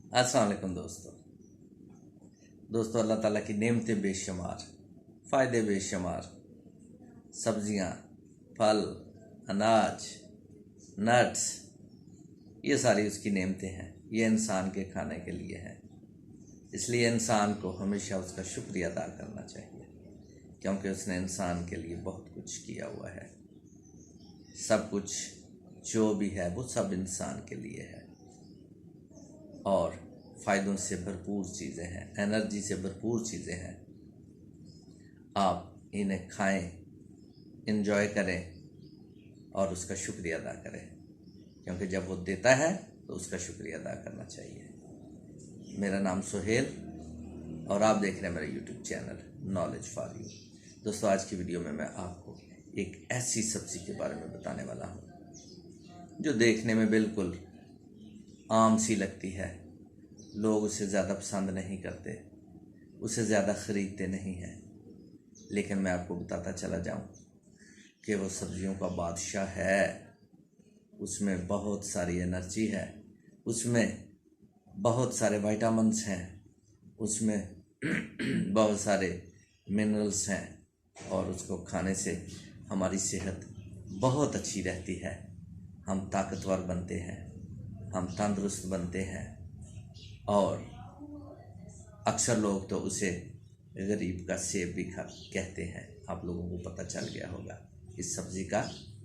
अस्सलाम वालेकुम दोस्तों अल्लाह ताला की नेमतें बेशुमार, फ़ायदे बेशुमार, सब्जियां, फल, अनाज, नट्स, ये सारी उसकी नेमतें हैं। ये इंसान के खाने के लिए हैं। इसलिए इंसान को हमेशा उसका शुक्रिया अदा करना चाहिए, क्योंकि उसने इंसान के लिए बहुत कुछ किया हुआ है। सब कुछ जो भी है वो सब इंसान के लिए है और फ़ायदों से भरपूर चीज़ें हैं, एनर्जी से भरपूर चीज़ें हैं। आप इन्हें खाएं, इंजॉय करें और उसका शुक्रिया अदा करें, क्योंकि जब वो देता है तो उसका शुक्रिया अदा करना चाहिए। मेरा नाम सुहेल और आप देख रहे हैं मेरा YouTube channel knowledge for you. दोस्तों, आज की वीडियो में मैं आपको एक ऐसी सब्ज़ी के बारे में बताने वाला हूँ जो देखने में बिल्कुल आम सी लगती है। लोग उसे ज़्यादा पसंद नहीं करते, उसे ज़्यादा ख़रीदते नहीं हैं, लेकिन मैं आपको बताता चला जाऊं कि वो सब्जियों का बादशाह है। उसमें बहुत सारी एनर्जी है, उसमें बहुत सारे विटामिन्स हैं, उसमें बहुत सारे मिनरल्स हैं और उसको खाने से हमारी सेहत बहुत अच्छी रहती है। हम ताकतवर बनते हैं, हम तंदुरुस्त बनते हैं और अक्सर लोग तो उसे गरीब का सेब भी कहते हैं। आप लोगों को पता चल गया होगा इस सब्ज़ी का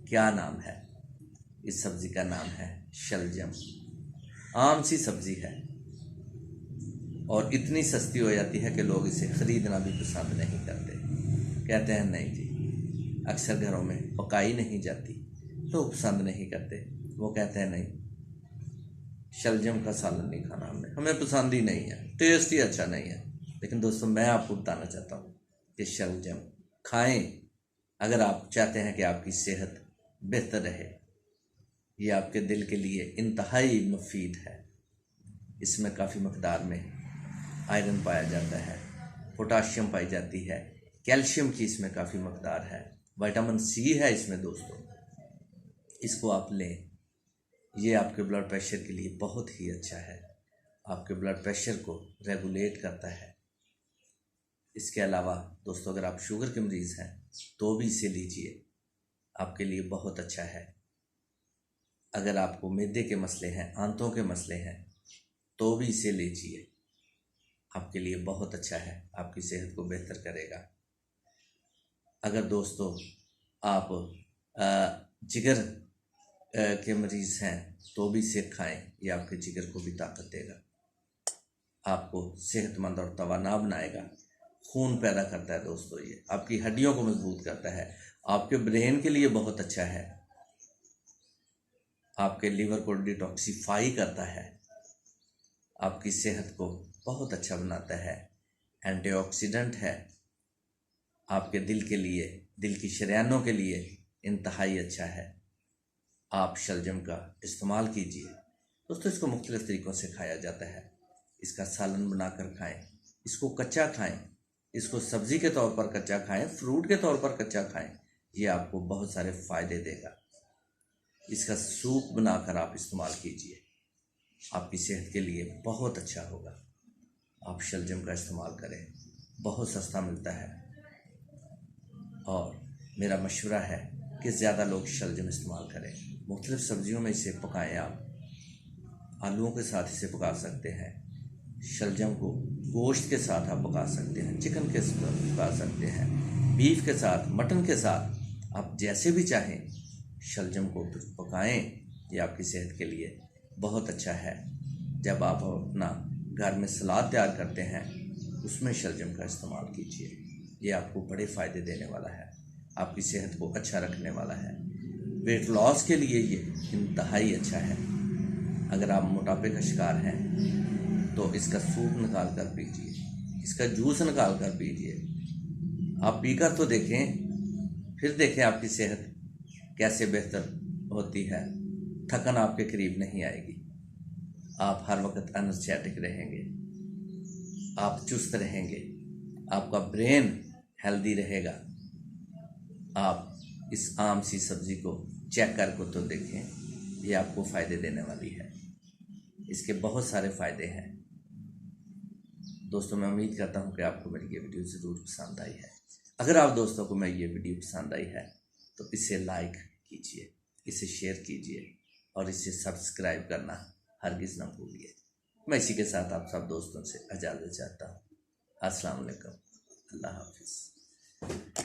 क्या नाम है। इस सब्ज़ी का नाम है शलजम। आम सी सब्ज़ी है और इतनी सस्ती हो जाती है कि लोग इसे ख़रीदना भी पसंद नहीं करते। कहते हैं नहीं जी, अक्सर घरों में पकाई नहीं जाती, लोग पसंद नहीं करते। वो कहते हैं नहीं, शलजम का सालन नहीं खाना हमें पसंद ही नहीं है, टेस्ट ही अच्छा नहीं है। लेकिन दोस्तों, मैं आपको बताना चाहता हूँ कि शलजम खाएं अगर आप चाहते हैं कि आपकी सेहत बेहतर रहे। ये आपके दिल के लिए इंतहाई मुफीद है। इसमें काफ़ी मकदार में आयरन पाया जाता है, पोटाशियम पाई जाती है, कैल्शियम की इसमें काफ़ी मकदार है, विटामिन सी है इसमें। दोस्तों, इसको आप लें, ये आपके ब्लड प्रेशर के लिए बहुत ही अच्छा है। आपके ब्लड प्रेशर को रेगुलेट करता है। इसके अलावा दोस्तों, अगर आप शुगर के मरीज़ हैं तो भी इसे लीजिए, आपके लिए बहुत अच्छा है। अगर आपको मैदे के मसले हैं, आंतों के मसले हैं, तो भी इसे लीजिए, आपके लिए बहुत अच्छा है, आपकी सेहत को बेहतर करेगा। अगर दोस्तों आप जिगर के मरीज़ हैं तो भी इसे खाएं, ये आपके जिगर को भी ताकत देगा, आपको सेहतमंद और तवाना बनाएगा, खून पैदा करता है। दोस्तों, ये आपकी हड्डियों को मजबूत करता है, आपके ब्रेन के लिए बहुत अच्छा है, आपके लीवर को डिटॉक्सिफाई करता है, आपकी सेहत को बहुत अच्छा बनाता है, एंटीऑक्सीडेंट है, आपके दिल के लिए, दिल की शरीयानों के लिए इंतहाई अच्छा है। आप शलजम का इस्तेमाल कीजिए। दोस्तों, इसको मुख्तलिफ़ तरीक़ों से खाया जाता है। इसका सालन बनाकर खाएं, इसको कच्चा खाएं, इसको सब्ज़ी के तौर पर कच्चा खाएं, फ्रूट के तौर पर कच्चा खाएं। ये आपको बहुत सारे फ़ायदे देगा। इसका सूप बनाकर आप इस्तेमाल कीजिए, आपकी सेहत के लिए बहुत अच्छा होगा। आप शलजम का इस्तेमाल करें, बहुत सस्ता मिलता है और मेरा मशवरा है कि ज़्यादा लोग शलजम इस्तेमाल करें। मुख्तलिफ़ सब्ज़ियों में इसे पकाएं। आप आलूओं के साथ इसे पका सकते हैं, शलजम को गोश्त के साथ आप पका सकते हैं, चिकन के साथ पका सकते हैं, बीफ के साथ, मटन के साथ, आप जैसे भी चाहें शलजम को पकाएं। ये आपकी सेहत के लिए बहुत अच्छा है। जब आप अपना घर में सलाद तैयार करते हैं उसमें शलजम का इस्तेमाल कीजिए, ये आपको बड़े फ़ायदे देने वाला है, आपकी सेहत को अच्छा रखने वाला है। वेट लॉस के लिए ये इंतहाई अच्छा है। अगर आप मोटापे का शिकार हैं तो इसका सूप निकाल कर पीजिए, इसका जूस निकाल कर पीजिए। आप पीकर तो देखें, फिर देखें आपकी सेहत कैसे बेहतर होती है। थकन आपके करीब नहीं आएगी, आप हर वक्त एनर्जेटिक रहेंगे, आप चुस्त रहेंगे, आपका ब्रेन हेल्दी रहेगा। आप इस आम सी सब्ज़ी को चेक करके तो देखें, ये आपको फ़ायदे देने वाली है। इसके बहुत सारे फ़ायदे हैं। दोस्तों, मैं उम्मीद करता हूँ कि आपको मेरी ये वीडियो ज़रूर पसंद आई है। अगर आप दोस्तों को मेरी ये वीडियो पसंद आई है तो इसे लाइक कीजिए, इसे शेयर कीजिए और इसे सब्सक्राइब करना हरगिज़ ना भूलिए। मैं इसी के साथ आप सब दोस्तों से इजाज़त चाहता हूँ। अस्सलाम वालेकुम, अल्लाह हाफिज़।